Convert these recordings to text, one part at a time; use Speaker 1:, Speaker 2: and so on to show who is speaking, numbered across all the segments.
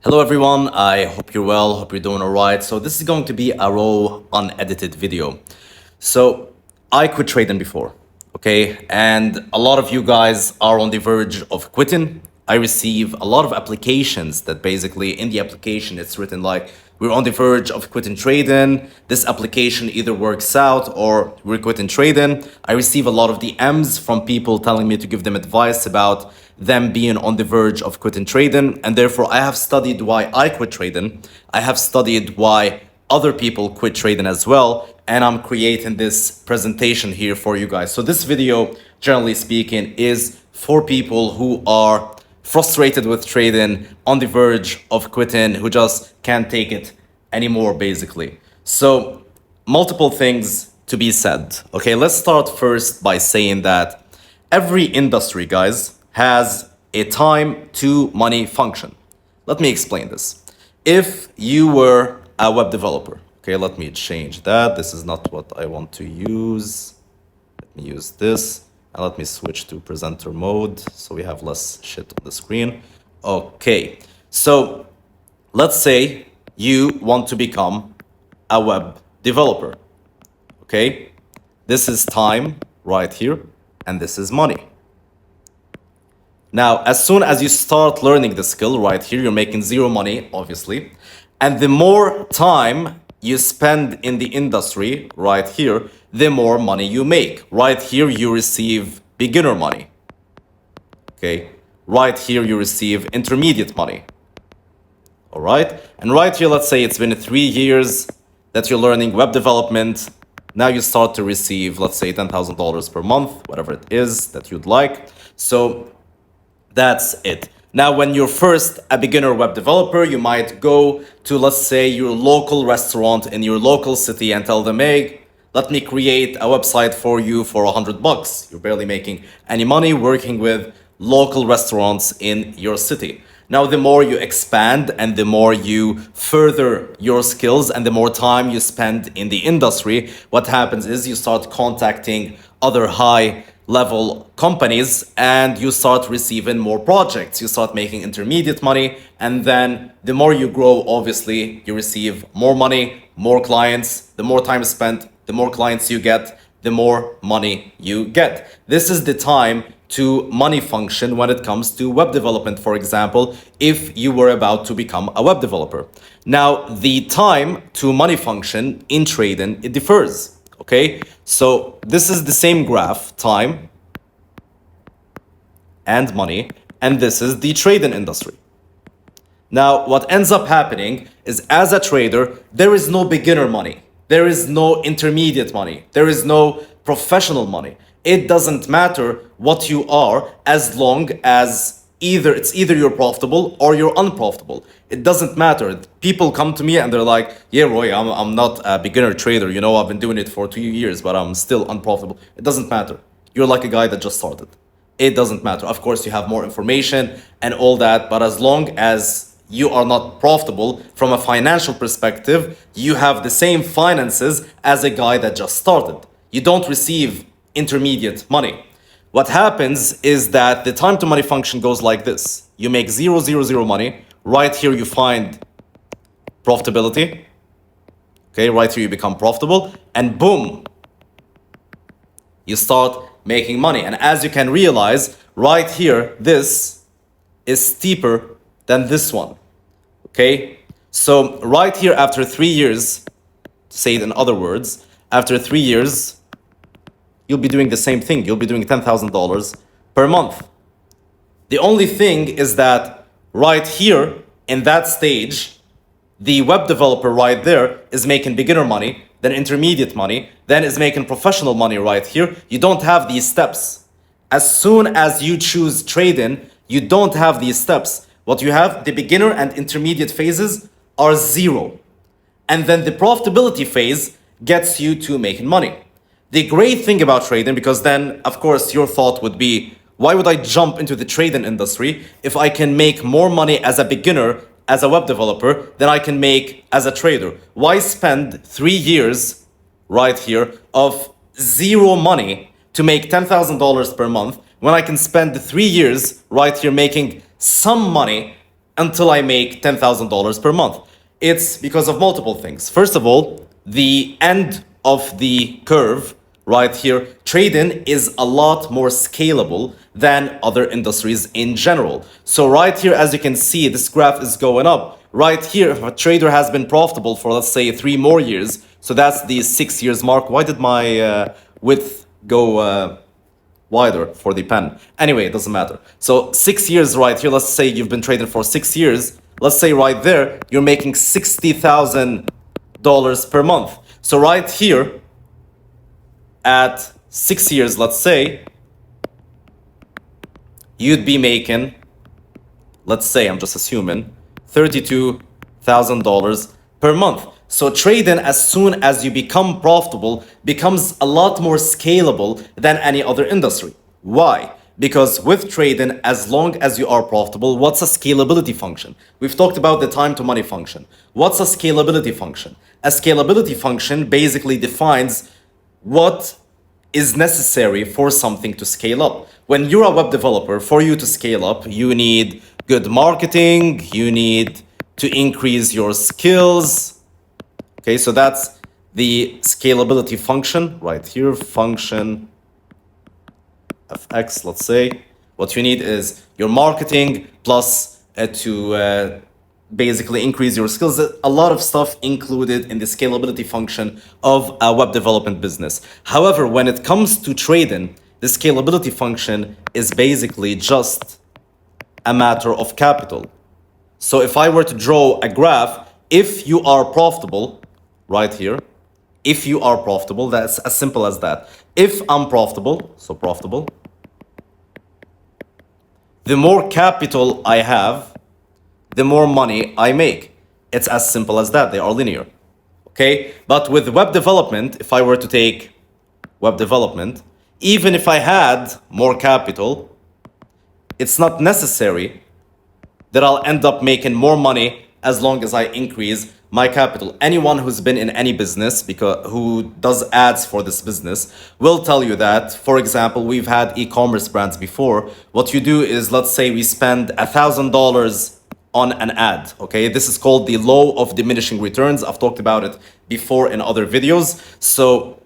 Speaker 1: Hello everyone, I hope you're well, hope you're doing alright. So this is going to be a raw, unedited video. So I quit trading before, okay? And a lot of you guys are on the verge of quitting. I receive a lot of applications that basically in the application it's written like, we're on the verge of quitting trading. This application either works out or we're quitting trading. I receive a lot of DMs from people telling me to give them advice about them being on the verge of quitting trading. And therefore I have studied why I quit trading. I have studied why other people quit trading as well. And I'm creating this presentation here for you guys. So this video, generally speaking, is for people who are frustrated with trading, on the verge of quitting, who just can't take it anymore, basically. So multiple things to be said. Okay, let's start first by saying that every industry, guys, has a time to money function. Let me explain this. If you were a web developer, okay, let me change that. This is not what I want to use. Let me use this. And let me switch to presenter mode so we have less shit on the screen. Okay, so let's say you want to become a web developer. Okay, this is time right here, and this is money. Now, as soon as you start learning the skill right here, you're making zero money, obviously. And the more time you spend in the industry right here, the more money you make. Right here, you receive beginner money. Okay. Right here, you receive intermediate money. All right. And right here, let's say it's been 3 years that you're learning web development. Now you start to receive, let's say, $10,000 per month, whatever it is that you'd like. So that's it. Now, when you're first a beginner web developer, you might go to, let's say, your local restaurant in your local city and tell them, hey, let me create a website for you for $100. You're barely making any money working with local restaurants in your city. Now, the more you expand and the more you further your skills and the more time you spend in the industry, what happens is you start contacting other high-level companies and you start receiving more projects. You start making intermediate money, and then the more you grow, obviously, you receive more money, more clients. The more time spent, the more clients you get, the more money you get. This is the time to money function when it comes to web development, for example, if you were about to become a web developer. Now, the time to money function in trading, it differs, okay? So this is the same graph, time and money, and this is the trading industry. Now, what ends up happening is as a trader, there is no beginner money. There is no intermediate money. There is no professional money. It doesn't matter what you are as long as it's either you're profitable or you're unprofitable. It doesn't matter. People come to me and they're like, yeah, Roy, I'm not a beginner trader. You know, I've been doing it for 2 years, but I'm still unprofitable. It doesn't matter. You're like a guy that just started. It doesn't matter. Of course, you have more information and all that, but as long as you are not profitable from a financial perspective, you have the same finances as a guy that just started. You don't receive intermediate money. What happens is that the time to money function goes like this. You make 0, 0, 0 money. Right here you find profitability. Okay, right here you become profitable, and boom, you start making money. And as you can realize, right here, this is steeper than this one. Okay, so right here after 3 years, to say it in other words, after 3 years, you'll be doing the same thing. You'll be doing $10,000 per month. The only thing is that right here in that stage, the web developer right there is making beginner money, then intermediate money, then is making professional money right here. You don't have these steps. As soon as you choose trading, you don't have these steps. What you have, the beginner and intermediate phases are 0. And then the profitability phase gets you to making money. The great thing about trading, because then, of course, your thought would be, why would I jump into the trading industry if I can make more money as a beginner, as a web developer, than I can make as a trader? Why spend 3 years right here of 0 money to make $10,000 per month when I can spend 3 years right here making some money until I make $10,000 per month. It's because of multiple things. First of all, the end of the curve right here, trading is a lot more scalable than other industries in general. So right here, as you can see, this graph is going up. Right here, if a trader has been profitable for, let's say, 3 more years, so that's the 6 years mark. Why did my width go wider for the pen? Anyway, it doesn't matter. So 6 years right here, let's say you've been trading for 6 years. Let's say right there, you're making $60,000 per month. So right here, at 6 years, let's say, you'd be making, let's say, I'm just assuming, $32,000 per month. So trading, as soon as you become profitable, becomes a lot more scalable than any other industry. Why? Because with trading, as long as you are profitable, what's a scalability function? We've talked about the time to money function. What's a scalability function? A scalability function basically defines what is necessary for something to scale up. When you're a web developer, for you to scale up, you need good marketing, you need to increase your skills. Okay, so that's the scalability function right here, function of X, let's say. What you need is your marketing plus to basically increase your skills. A lot of stuff included in the scalability function of a web development business. However, when it comes to trading, the scalability function is basically just a matter of capital. So if I were to draw a graph, if you are profitable, right here, if you are profitable, that's as simple as that. If I'm profitable, so profitable, the more capital I have, the more money I make. It's as simple as that. They are linear. Okay? But with web development, if I were to take web development, even if I had more capital, it's not necessary that I'll end up making more money as long as I increase my capital. Anyone who's been in any business, because who does ads for this business, will tell you that. For example, we've had e-commerce brands before. What you do is, let's say we spend $1,000 on an ad. Okay, this is called the law of diminishing returns. I've talked about it before in other videos. So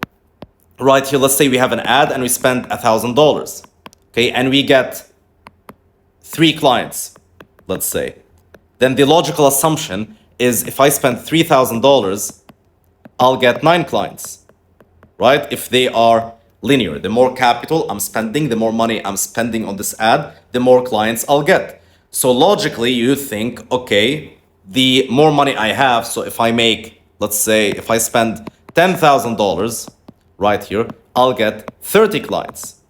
Speaker 1: right here, let's say we have an ad and we spend $1,000. Okay, and we get 3 clients, let's say. Then the logical assumption is if I spend $3,000, I'll get 9 clients, right? If they are linear, the more capital I'm spending, the more money I'm spending on this ad, the more clients I'll get. So logically, you think, okay, the more money I have, so if I make, let's say, if I spend $10,000 right here, I'll get 30 clients.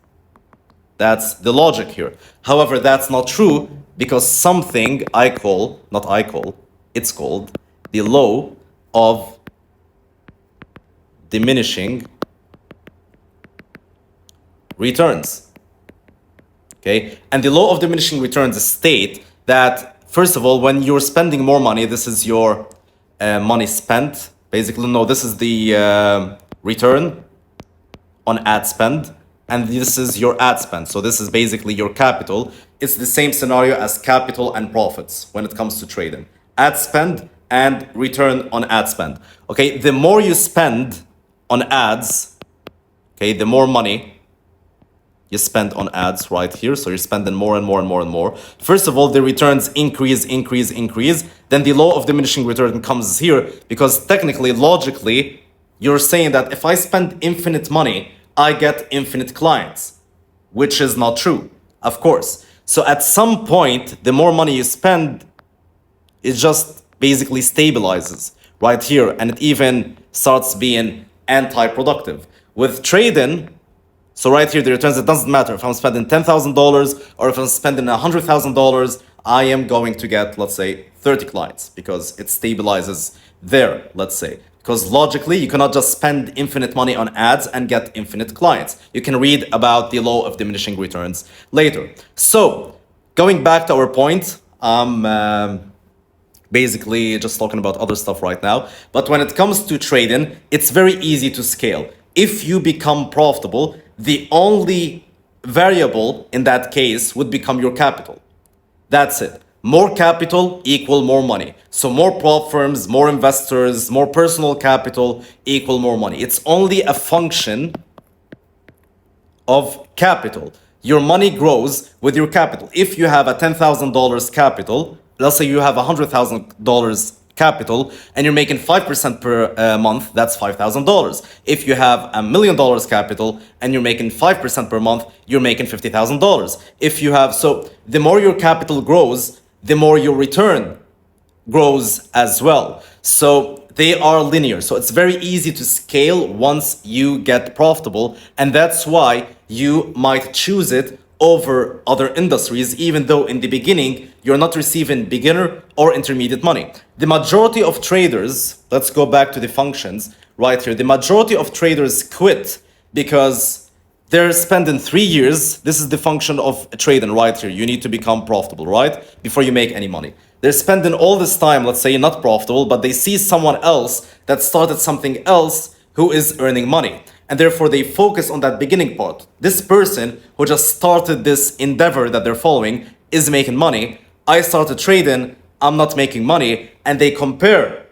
Speaker 1: That's the logic here. However, that's not true because something it's called the law of diminishing returns. Okay, and the law of diminishing returns state that, first of all, when you're spending more money, this is your money spent. Basically, no, this is the return on ad spend, and this is your ad spend. So this is basically your capital. It's the same scenario as capital and profits when it comes to trading. Ad spend and return on ad spend. Okay, the more you spend on ads, okay, the more money you spend on ads right here. So you're spending more and more and more and more. First of all, the returns increase. Then the law of diminishing return comes here because technically, logically, you're saying that if I spend infinite money, I get infinite clients, which is not true, of course. So at some point, the more money you spend, it just basically stabilizes right here, and it even starts being anti-productive. With trading, so right here, the returns, it doesn't matter if I'm spending $10,000 or if I'm spending $100,000, I am going to get, let's say, 30 clients because it stabilizes there, let's say. Because logically, you cannot just spend infinite money on ads and get infinite clients. You can read about the law of diminishing returns later. So, going back to our point, basically just talking about other stuff right now. But when it comes to trading, it's very easy to scale. If you become profitable, the only variable in that case would become your capital. That's it. More capital equal more money. So more prop firms, more investors, more personal capital equal more money. It's only a function of capital. Your money grows with your capital. If you have a $10,000 capital, let's say you have $100,000 capital and you're making 5% per month, that's $5,000. If you have $1,000,000 capital and you're making 5% per month, you're making $50,000. If you have, so the more your capital grows, the more your return grows as well. So they are linear. So it's very easy to scale once you get profitable. And that's why you might choose it over other industries, even though in the beginning, you're not receiving beginner or intermediate money. The majority of traders, let's go back to the functions right here. The majority of traders quit because they're spending 3 years. This is the function of trading right here. You need to become profitable, right? Before you make any money. They're spending all this time, let's say not profitable, but they see someone else that started something else who is earning money. And therefore they focus on that beginning part. This person who just started this endeavor that they're following is making money. I started trading, I'm not making money. And they compare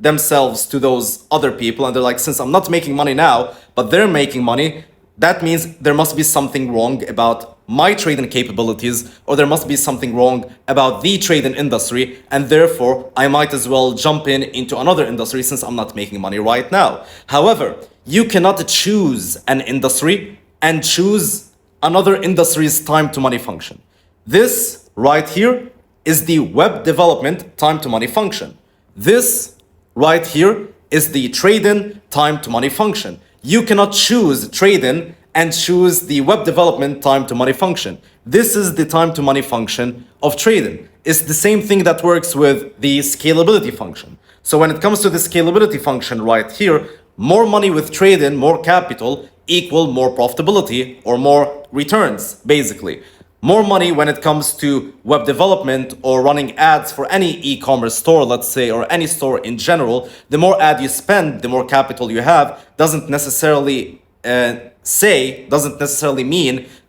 Speaker 1: themselves to those other people. And they're like, since I'm not making money now, but they're making money, that means there must be something wrong about my trading capabilities, or there must be something wrong about the trading industry, and therefore I might as well jump into another industry since I'm not making money right now. However, you cannot choose an industry and choose another industry's time to money function. This right here is the web development time to money function. This right here is the trading time to money function. You cannot choose trading and choose the web development time to money function. This is the time to money function of trading. It's the same thing that works with the scalability function. So when it comes to the scalability function right here, more money with trading, more capital equal more profitability or more returns, basically. More money when it comes to web development or running ads for any e-commerce store, let's say, or any store in general. The more ad you spend, the more capital you have. Doesn't necessarily mean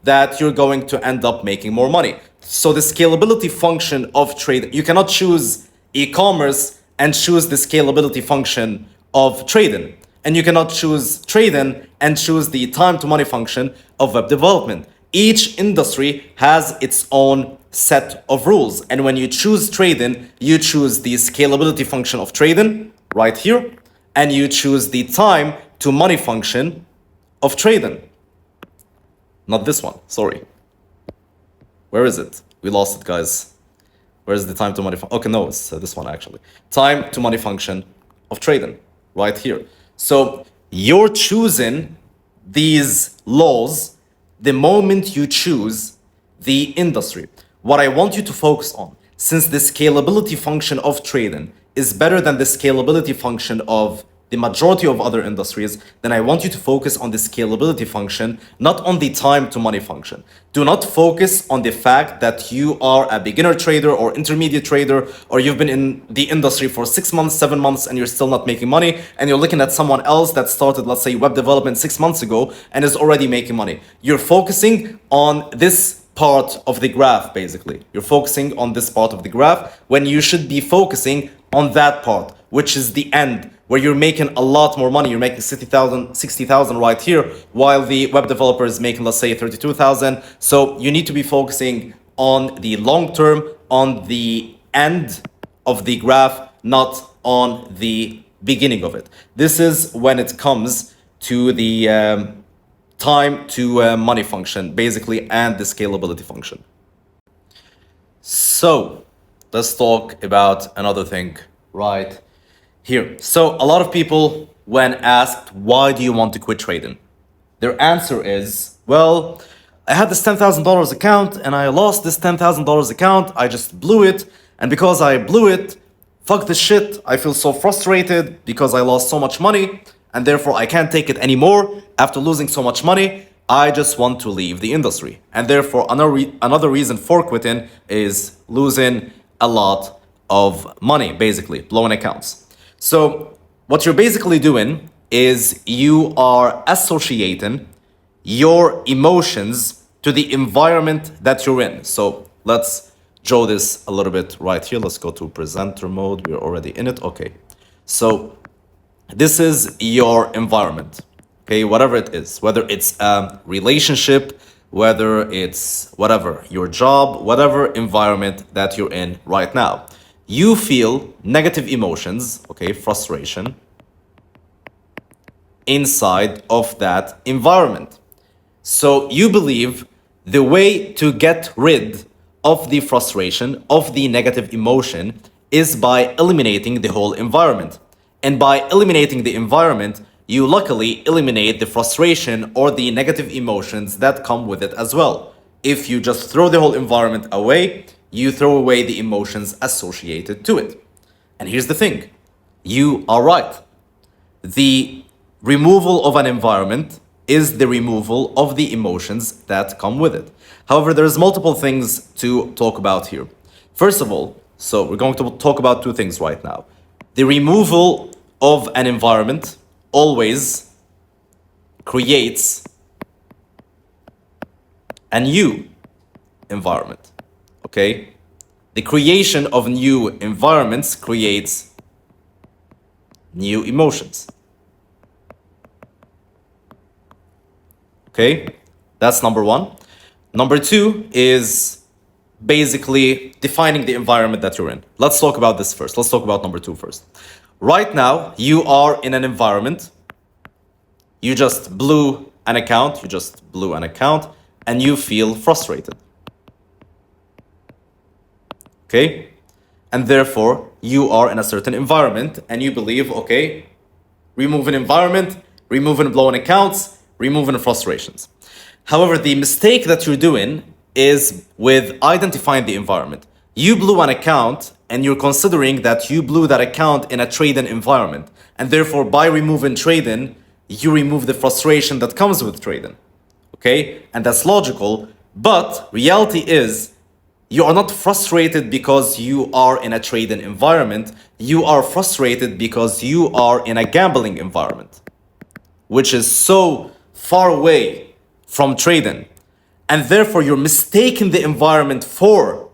Speaker 1: that you're going to end up making more money. So the scalability function of trade, you cannot choose e-commerce and choose the scalability function of trading. And you cannot choose trading and choose the time to money function of web development. Each industry has its own set of rules. And when you choose trading, you choose the scalability function of trading right here, and you choose the time to money function of trading. Not this one, sorry. Where is it? We lost it, guys. Where's the time to money function? Okay, no, it's this one actually. Time to money function of trading right here. So you're choosing these laws the moment you choose the industry. What I want you to focus on, since the scalability function of trading is better than the scalability function of the majority of other industries, then I want you to focus on the scalability function, not on the time to money function. Do not focus on the fact that you are a beginner trader or intermediate trader, or you've been in the industry for 6 months, 7 months, and you're still not making money, and you're looking at someone else that started, let's say, web development 6 months ago and is already making money. You're focusing on this part of the graph, basically. You're focusing on this part of the graph when you should be focusing on that part, which is the end, where you're making a lot more money. You're making 60,000 right here, while the web developer is making, let's say, 32,000. So you need to be focusing on the long term, on the end of the graph, not on the beginning of it. This is when it comes to the time to money function, basically, and the scalability function. So let's talk about another thing right here. So a lot of people, when asked, why do you want to quit trading? Their answer is, well, I had this $10,000 account and I lost this $10,000 account. I just blew it. And because I blew it, fuck this shit. I feel so frustrated because I lost so much money and therefore I can't take it anymore. After losing so much money, I just want to leave the industry. And therefore another reason for quitting is losing a lot of money, basically, blowing accounts. So what you're basically doing is you are associating your emotions to the environment that you're in. So let's draw this a little bit right here. Let's go to presenter mode. We're already in it. Okay. So this is your environment. Okay, whatever it is, whether it's a relationship, whether it's whatever, your job, whatever environment that you're in right now. You feel negative emotions, okay, frustration, inside of that environment. So you believe the way to get rid of the frustration, of the negative emotion, is by eliminating the whole environment. And by eliminating the environment, you luckily eliminate the frustration or the negative emotions that come with it as well. If you just throw the whole environment away, you throw away the emotions associated to it. And here's the thing, you are right. The removal of an environment is the removal of the emotions that come with it. However, there's multiple things to talk about here. First of all, so we're going to talk about two things right now. The removal of an environment always creates a new environment, okay? The creation of new environments creates new emotions. Okay, that's number one. Number two is basically defining the environment that you're in. Let's talk about this first. Let's talk about number two first. Right now, you are in an environment. You just blew an account, and you feel frustrated. Okay? And therefore, you are in a certain environment and you believe, okay, remove an environment, removing blown accounts, removing frustrations. However, the mistake that you're doing is with identifying the environment. You blew an account and you're considering that you blew that account in a trading environment. And therefore, by removing trading, you remove the frustration that comes with trading. Okay? And that's logical. But reality is, you are not frustrated because you are in a trading environment. You are frustrated because you are in a gambling environment, which is so far away from trading. And therefore, you're mistaking the environment for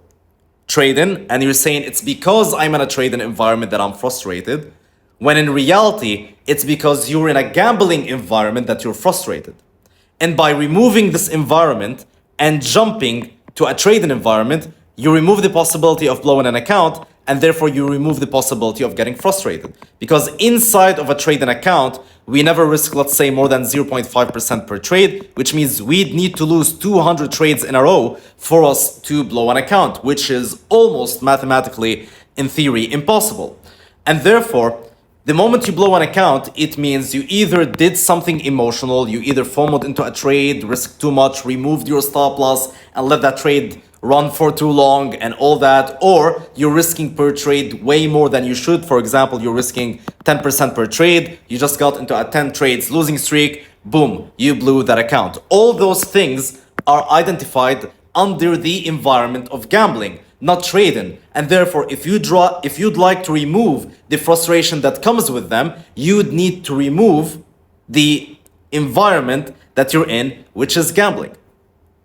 Speaker 1: trading, and you're saying it's because I'm in a trading environment that I'm frustrated, when in reality, it's because you're in a gambling environment that you're frustrated. And by removing this environment and jumping to a trading environment, you remove the possibility of blowing an account, and therefore you remove the possibility of getting frustrated. Because inside of a trading account, we never risk, let's say, more than 0.5% per trade, which means we'd need to lose 200 trades in a row for us to blow an account, which is almost mathematically, in theory, impossible. And therefore, the moment you blow an account, it means you either did something emotional, you either FOMO'd into a trade, risked too much, removed your stop loss, and let that trade run for too long and all that, or you're risking per trade way more than you should. For example, you're risking 10% per trade, you just got into a 10 trades losing streak, boom, you blew that account. All those things are identified under the environment of gambling, not trading. And therefore, if you'd like to remove the frustration that comes with them, you'd need to remove the environment that you're in, which is gambling.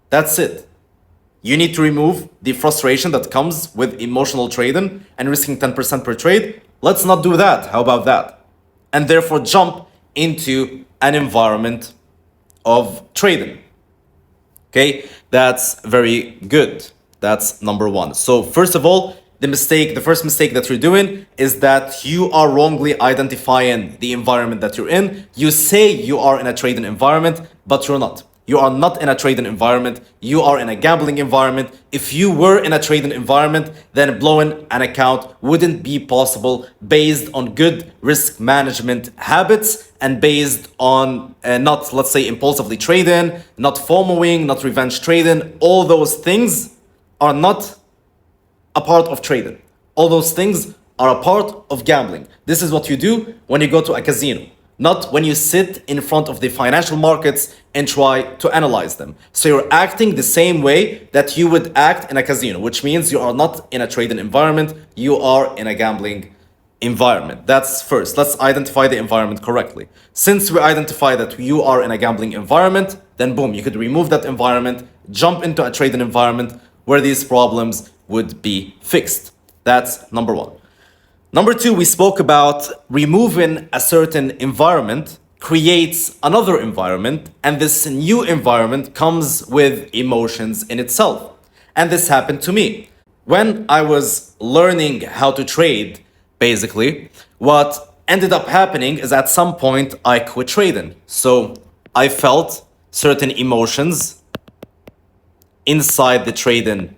Speaker 1: That's it. You need to remove the frustration that comes with emotional trading and risking 10% per trade. Let's not do that. How about that? And therefore jump into an environment of trading. Okay, that's very good. That's number one. So first of all, the first mistake that you're doing is that you are wrongly identifying the environment that you're in. You say you are in a trading environment, but you're not. You are not in a trading environment. You are in a gambling environment. If you were in a trading environment, then blowing an account wouldn't be possible based on good risk management habits and based on not, let's say, impulsively trading, not FOMOing, not revenge trading. All those things are not a part of trading. All those things are a part of gambling. This is what you do when you go to a casino, not when you sit in front of the financial markets and try to analyze them. So you're acting the same way that you would act in a casino, which means you are not in a trading environment, you are in a gambling environment. That's first. Let's identify the environment correctly. Since we identify that you are in a gambling environment, then boom, you could remove that environment, jump into a trading environment where these problems would be fixed. That's number one. Number two, we spoke about removing a certain environment creates another environment, and this new environment comes with emotions in itself. And this happened to me. When I was learning how to trade, basically, what ended up happening is at some point I quit trading. So I felt certain emotions inside the trading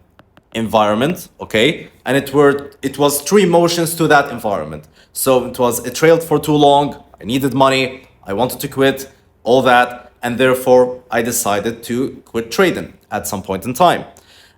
Speaker 1: environment, okay? And it was three emotions to that environment. So it trailed for too long, I needed money, I wanted to quit, all that, and therefore I decided to quit trading at some point in time.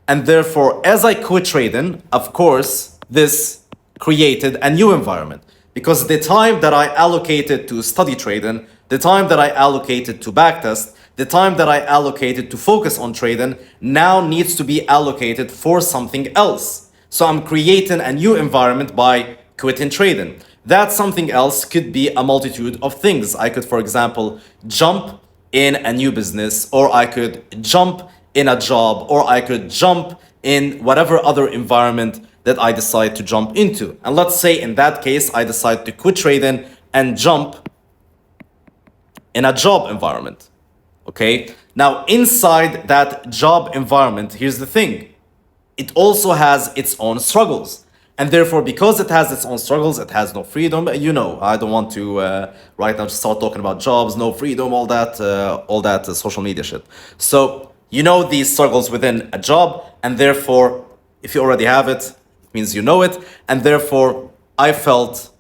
Speaker 1: And therefore, as I quit trading, of course, this created a new environment. Because the time that I allocated to study trading, the time that I allocated to backtest, the time that I allocated to focus on trading now needs to be allocated for something else. So I'm creating a new environment by quitting trading. That something else could be a multitude of things. I could, for example, jump in a new business, or I could jump in a job, or I could jump in whatever other environment that I decide to jump into. And let's say in that case, I decide to quit trading and jump in a job environment. Okay? Now, inside that job environment, here's the thing. It also has its own struggles. And therefore, because it has its own struggles, it has no freedom. You know, I don't want to right now just start talking about jobs, no freedom, all that social media shit. So, you know these struggles within a job, and therefore, if you already have it, it means you know it. And therefore, I felt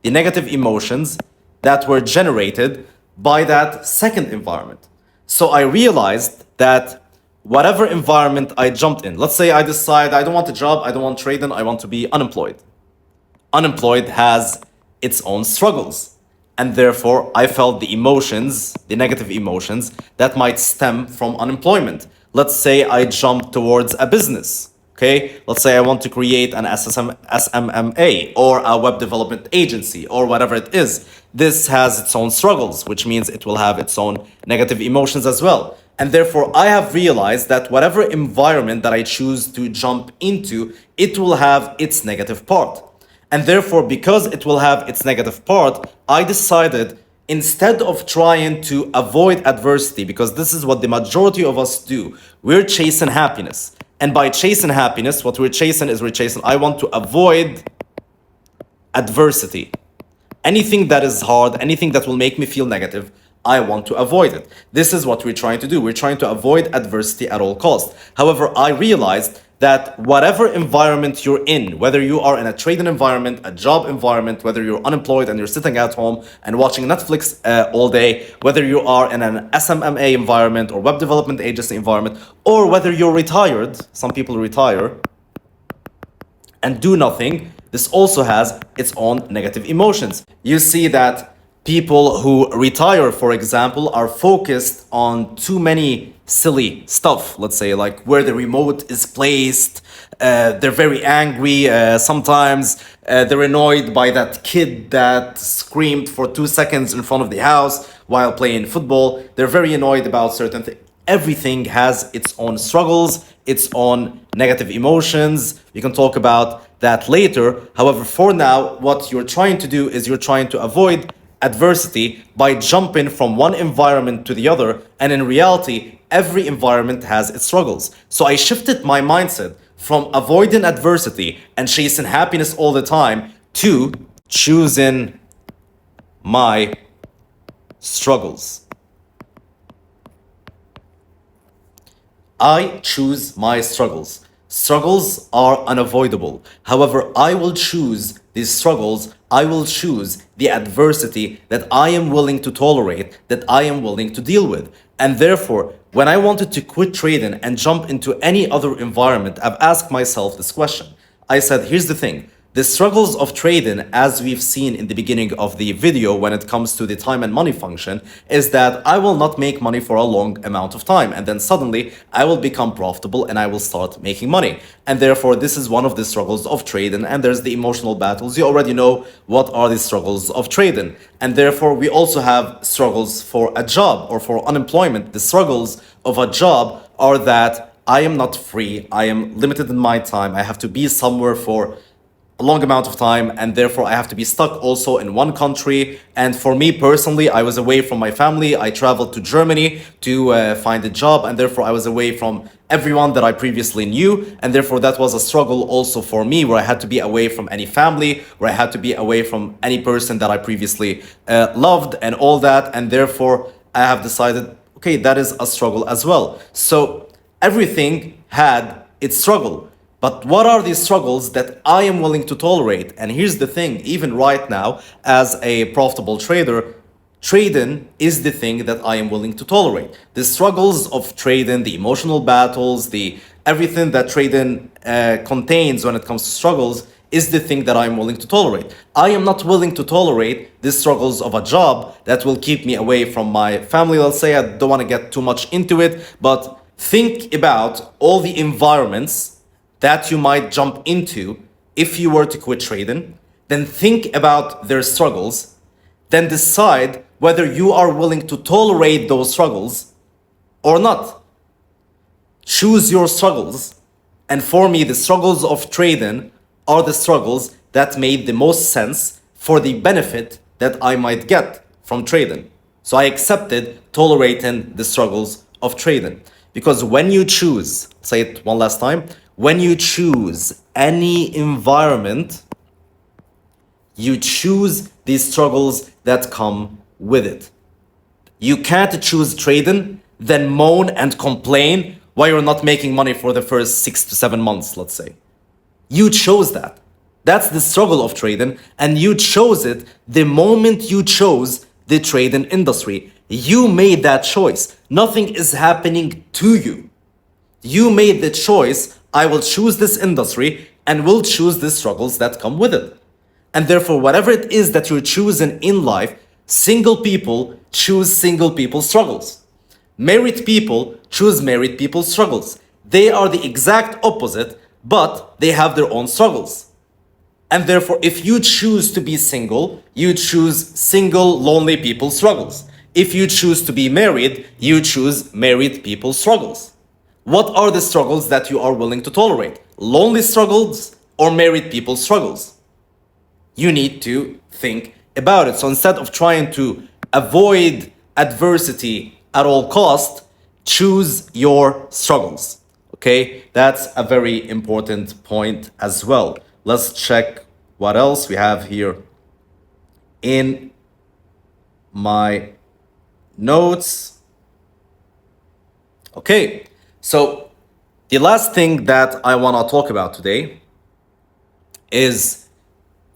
Speaker 1: the negative emotions that were generated by that second environment. So I realized that whatever environment I jumped in, let's say I decide I don't want a job, I don't want trading, I want to be unemployed. Unemployed has its own struggles. And therefore, I felt the emotions, the negative emotions that might stem from unemployment. Let's say I jump towards a business. Okay, let's say I want to create an SMMA or a web development agency or whatever it is. This has its own struggles, which means it will have its own negative emotions as well. And therefore, I have realized that whatever environment that I choose to jump into, it will have its negative part. And therefore, because it will have its negative part, I decided instead of trying to avoid adversity, because this is what the majority of us do, we're chasing happiness. And by chasing happiness, what we're chasing, I want to avoid adversity. Anything that is hard, anything that will make me feel negative, I want to avoid it. This is what we're trying to do. We're trying to avoid adversity at all costs. However, I realized that whatever environment you're in, whether you are in a trading environment, a job environment, whether you're unemployed and you're sitting at home and watching Netflix all day, whether you are in an SMMA environment or web development agency environment, or whether you're retired, some people retire and do nothing, this also has its own negative emotions. You see that people who retire, for example, are focused on too many silly stuff, let's say, like where the remote is placed. They're very angry. Sometimes they're annoyed by that kid that screamed for 2 seconds in front of the house while playing football. They're very annoyed about certain things. Everything has its own struggles, its own negative emotions. We can talk about that later. However, for now, what you're trying to do is you're trying to avoid adversity by jumping from one environment to the other. And in reality, every environment has its struggles. So I shifted my mindset from avoiding adversity and chasing happiness all the time to choosing my struggles. I choose my struggles. Struggles are unavoidable. However, I will choose these struggles. I will choose the adversity that I am willing to tolerate, that I am willing to deal with. And therefore, when I wanted to quit trading and jump into any other environment, I've asked myself this question. I said, here's the thing. The struggles of trading, as we've seen in the beginning of the video when it comes to the time and money function, is that I will not make money for a long amount of time. And then suddenly I will become profitable and I will start making money. And therefore, this is one of the struggles of trading. And there's the emotional battles. You already know what are the struggles of trading. And therefore, we also have struggles for a job or for unemployment. The struggles of a job are that I am not free. I am limited in my time. I have to be somewhere for a long amount of time, and therefore I have to be stuck also in one country. And for me personally, I was away from my family. I traveled to Germany to find a job, and therefore I was away from everyone that I previously knew, and therefore that was a struggle also for me, where I had to be away from any family, where I had to be away from any person that I previously loved and all that. And therefore I have decided, okay, that is a struggle as well. So everything had its struggle. But what are these struggles that I am willing to tolerate? And here's the thing, even right now, as a profitable trader, trading is the thing that I am willing to tolerate. The struggles of trading, the emotional battles, the everything that trading contains when it comes to struggles is the thing that I'm willing to tolerate. I am not willing to tolerate the struggles of a job that will keep me away from my family. Let's say, I don't want to get too much into it, but think about all the environments that you might jump into if you were to quit trading. Then think about their struggles, then decide whether you are willing to tolerate those struggles or not. Choose your struggles. And for me, the struggles of trading are the struggles that made the most sense for the benefit that I might get from trading. So I accepted tolerating the struggles of trading. Because when you choose, say it one last time, when you choose any environment, you choose these struggles that come with it. You can't choose trading, then moan and complain why you're not making money for the first 6 to 7 months, let's say. You chose that. That's the struggle of trading, and you chose it the moment you chose the trading industry. You made that choice. Nothing is happening to you. You made the choice, I will choose this industry and will choose the struggles that come with it. And therefore, whatever it is that you're choosing in life, single people choose single people struggles. Married people choose married people's struggles. They are the exact opposite, but they have their own struggles. And therefore, if you choose to be single, you choose single, lonely people's struggles. If you choose to be married, you choose married people's struggles. What are the struggles that you are willing to tolerate? Lonely struggles or married people's struggles? You need to think about it. So instead of trying to avoid adversity at all costs, choose your struggles. Okay, that's a very important point as well. Let's check what else we have here in my notes. Okay, so the last thing that I want to talk about today is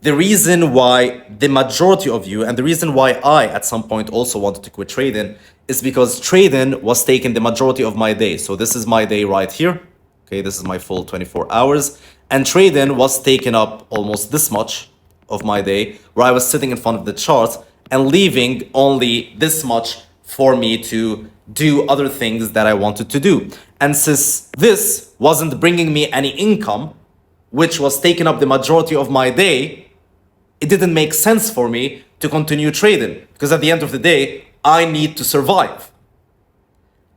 Speaker 1: the reason why the majority of you, and the reason why I at some point also wanted to quit trading, is because trading was taking the majority of my day. So this is my day right here. Okay, this is my full 24 hours. And trading was taking up almost this much of my day, where I was sitting in front of the chart and leaving only this much for me to do other things that I wanted to do. And since this wasn't bringing me any income, which was taking up the majority of my day, it didn't make sense for me to continue trading, because at the end of the day, I need to survive.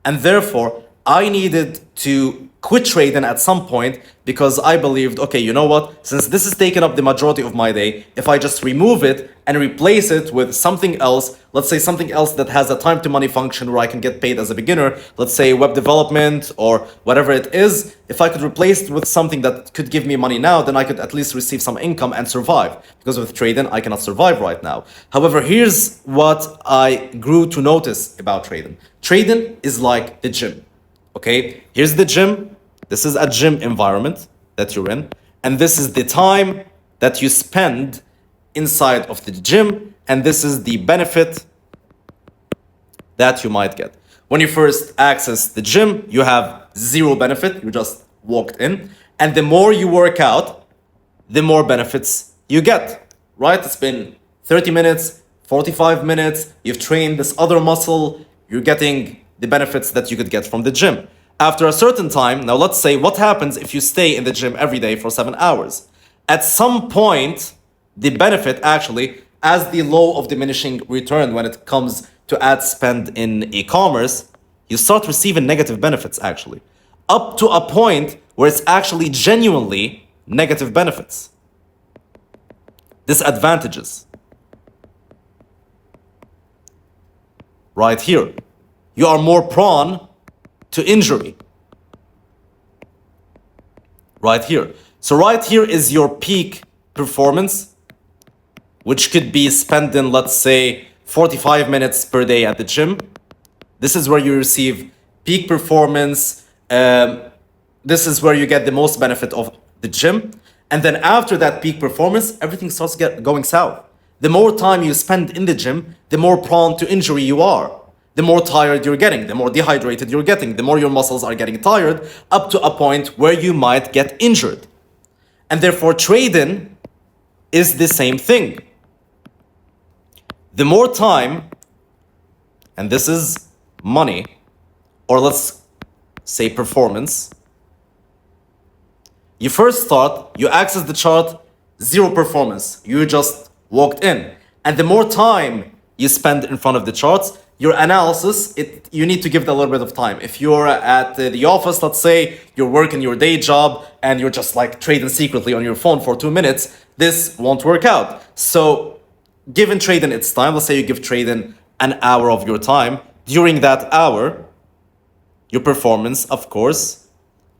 Speaker 1: And therefore, I needed to quit trading at some point, because I believed, okay, you know what? Since this is taking up the majority of my day, if I just remove it and replace it with something else, let's say something else that has a time to money function where I can get paid as a beginner, let's say web development or whatever it is, if I could replace it with something that could give me money now, then I could at least receive some income and survive. Because with trading, I cannot survive right now. However, here's what I grew to notice about trading. Trading is like the gym. Okay, here's the gym. This is a gym environment that you're in. And this is the time that you spend inside of the gym. And this is the benefit that you might get. When you first access the gym, you have zero benefit. You just walked in. And the more you work out, the more benefits you get, right? It's been 30 minutes, 45 minutes. You've trained this other muscle. You're getting the benefits that you could get from the gym. After a certain time, now let's say what happens if you stay in the gym every day for 7 hours? At some point, the benefit actually, as the law of diminishing return when it comes to ad spend in e-commerce, you start receiving negative benefits actually. up to a point where it's actually genuinely negative benefits, disadvantages. Right here, you are more prone to injury. Right here. So right here is your peak performance, which could be spent in, let's say, 45 minutes per day at the gym. This is where you receive peak performance. This is where you get the most benefit of the gym. And then after that peak performance, everything starts going south. The more time you spend in the gym, the more prone to injury you are. The more tired you're getting, the more dehydrated you're getting, the more your muscles are getting tired, up to a point where you might get injured. And therefore, trading is the same thing. The more time, and this is money, or let's say performance, you first start, you access the chart, zero performance. You just walked in. And the more time you spend in front of the charts, your analysis, you need to give it a little bit of time. If you're at the office, let's say, you're working your day job and you're just like trading secretly on your phone for 2 minutes, this won't work out. So given trading its time, let's say you give trading an hour of your time. During that hour, your performance, of course,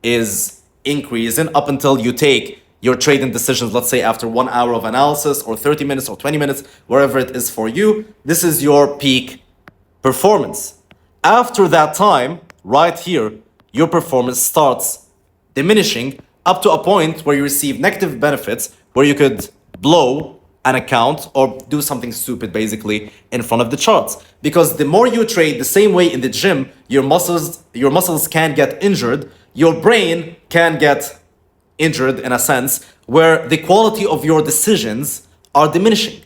Speaker 1: is increasing up until you take your trading decisions, let's say after 1 hour of analysis or 30 minutes or 20 minutes, wherever it is for you. This is your peak performance. After that time, right here, your performance starts diminishing up to a point where you receive negative benefits, where you could blow an account or do something stupid basically in front of the charts. Because the more you trade the same way in the gym, your muscles can get injured, your brain can get injured in a sense, where the quality of your decisions are diminishing.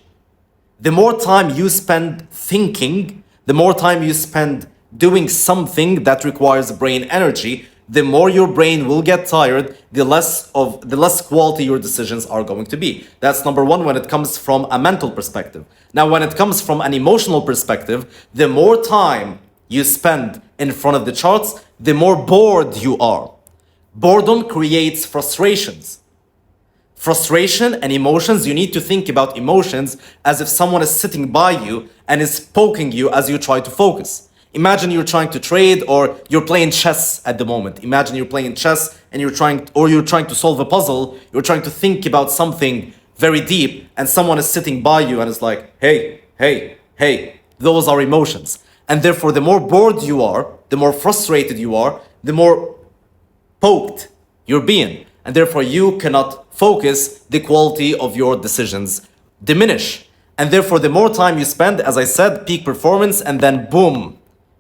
Speaker 1: The more time you spend thinking, the more time you spend doing something that requires brain energy, the more your brain will get tired, the less quality your decisions are going to be. That's number one when it comes from a mental perspective. Now, when it comes from an emotional perspective, the more time you spend in front of the charts, the more bored you are. Boredom creates frustrations. Frustration and emotions, you need to think about emotions as if someone is sitting by you and is poking you as you try to focus. Imagine you're trying to trade or you're playing chess at the moment. Imagine you're playing chess and you're trying to solve a puzzle. You're trying to think about something very deep and someone is sitting by you and is like, hey, hey, hey. Those are emotions. And therefore, the more bored you are, the more frustrated you are, the more poked you're being. And therefore, you cannot focus, the quality of your decisions diminish. And therefore, the more time you spend, as I said, peak performance, and then boom,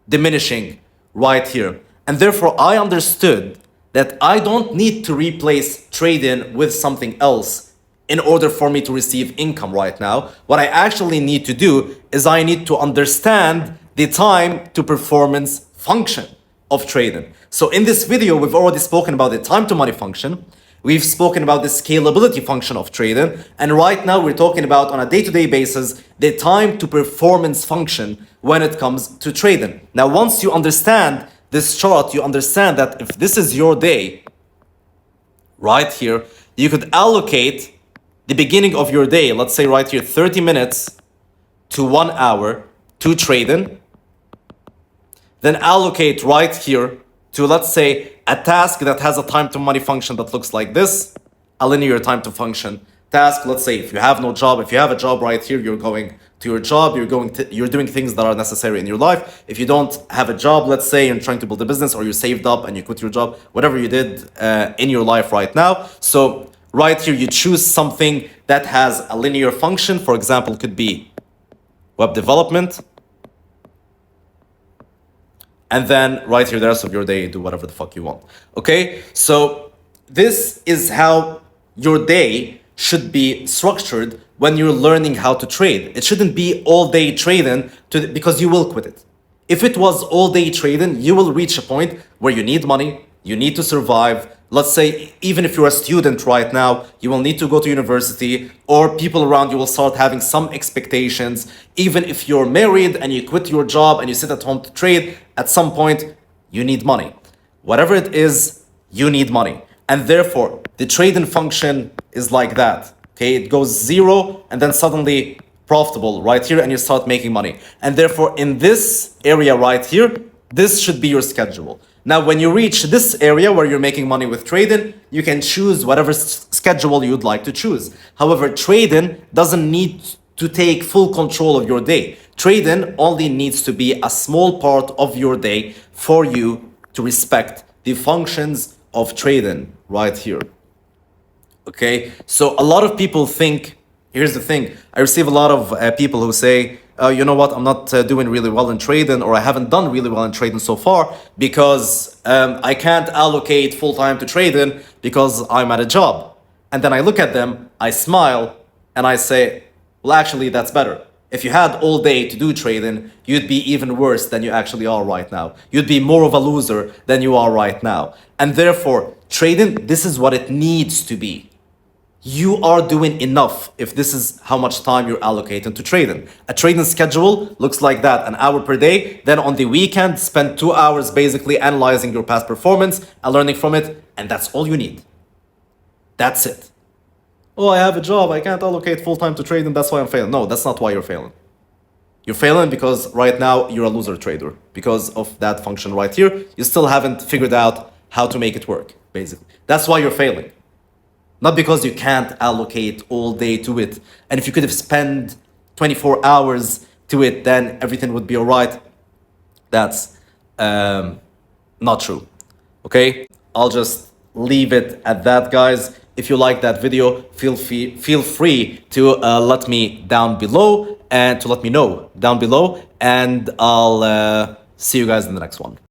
Speaker 1: diminishing right here. And therefore, I understood that I don't need to replace trading with something else in order for me to receive income right now. What I actually need to do is I need to understand the time to performance function of trading. So in this video, we've already spoken about the time to money function. We've spoken about the scalability function of trading. And right now we're talking about, on a day-to-day basis, the time to performance function when it comes to trading. Now, once you understand this chart, you understand that if this is your day, right here, you could allocate the beginning of your day, let's say right here, 30 minutes to 1 hour to trading. Then allocate right here to, let's say, a task that has a time to money function that looks like this, a linear time to function task. Let's say if you have no job, if you have a job right here, you're going to your job, you're doing things that are necessary in your life. If you don't have a job, let's say you're trying to build a business or you saved up and you quit your job, whatever you did in your life right now. So right here, you choose something that has a linear function. For example, it could be web development. And then right here, the rest of your day, do whatever the fuck you want. Okay? So this is how your day should be structured when you're learning how to trade. It shouldn't be all day trading because you will quit it. If it was all day trading, you will reach a point where you need money, you need to survive. Let's say, even if you're a student right now, you will need to go to university, or people around you will start having some expectations. Even if you're married and you quit your job and you sit at home to trade, at some point, you need money. Whatever it is, you need money. And therefore, the trading function is like that. Okay, it goes zero and then suddenly profitable right here and you start making money. And therefore, in this area right here, this should be your schedule. Now, when you reach this area where you're making money with trading, you can choose whatever schedule you'd like to choose. However, trading doesn't need to take full control of your day. Trading only needs to be a small part of your day for you to respect the functions of trading right here. Okay, so a lot of people think, here's the thing, I receive a lot of people who say, you know what, I'm not doing really well in trading, or I haven't done really well in trading so far because I can't allocate full time to trading because I'm at a job. And then I look at them, I smile, and I say, well, actually, that's better. If you had all day to do trading, you'd be even worse than you actually are right now. You'd be more of a loser than you are right now. And therefore, trading, this is what it needs to be. You are doing enough if this is how much time you're allocating to trading. A trading schedule looks like that, an hour per day. Then on the weekend, spend 2 hours basically analyzing your past performance and learning from it. And that's all you need. That's it. Oh, I have a job, I can't allocate full time to trading, that's why I'm failing. No, that's not why you're failing. You're failing because right now you're a loser trader. Because of that function right here, you still haven't figured out how to make it work, basically. That's why you're failing. Not because you can't allocate all day to it. And if you could have spent 24 hours to it, then everything would be all right. That's not true. Okay? I'll just leave it at that, guys. If you like that video, feel free to let me down below and to let me know down below. And I'll see you guys in the next one.